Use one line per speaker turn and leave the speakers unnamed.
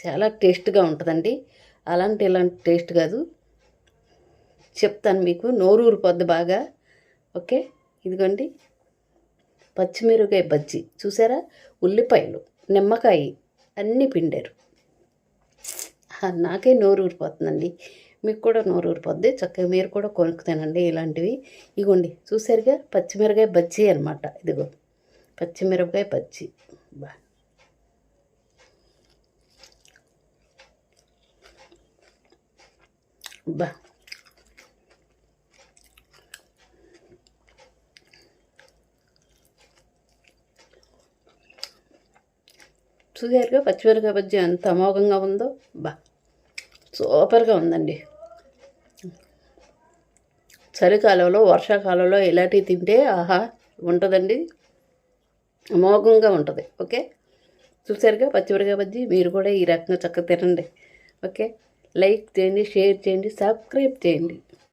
చాలా టేస్ట్గా ఉంటుందండి. ఇలాంటి టేస్ట్ కాదు, చెప్తాను మీకు, నోరు ఊరిపోద్ది బాగా. ఓకే, ఇదిగోండి పచ్చిమిరపకాయ బజ్జీ చూసారా, ఉల్లిపాయలు, నిమ్మకాయ అన్నీ పిండారు. నాకే నోరు ఊరిపోతుందండి, మీకు కూడా నోరు ఊరిపోద్ది. చక్కగా మీరు కూడా కొనుక్కుతానండి ఇలాంటివి. ఇగోండి చూసారుగా, పచ్చిమిరపకాయ బజ్జీ అనమాట. ఇదిగో పచ్చిమిరపకాయ బజ్జీ. బా బా చూసారుగా పచ్చిమిరపకాయ బజ్జీ ఎంత అమోఘంగా ఉందో. బా సూపర్గా ఉందండి. చలికాలంలో వర్షాకాలంలో ఇలాంటివి తింటే ఆహా ఉంటుందండి, అమోఘంగా ఉంటుంది. ఓకే, చూసారుగా పచ్చిమిరపకాయ బజ్జీ. మీరు కూడా ఈ రకంగా చక్కగా తినండి. ఓకే, లైక్ చేయండి, షేర్ చేయండి, సబ్స్క్రైబ్ చేయండి.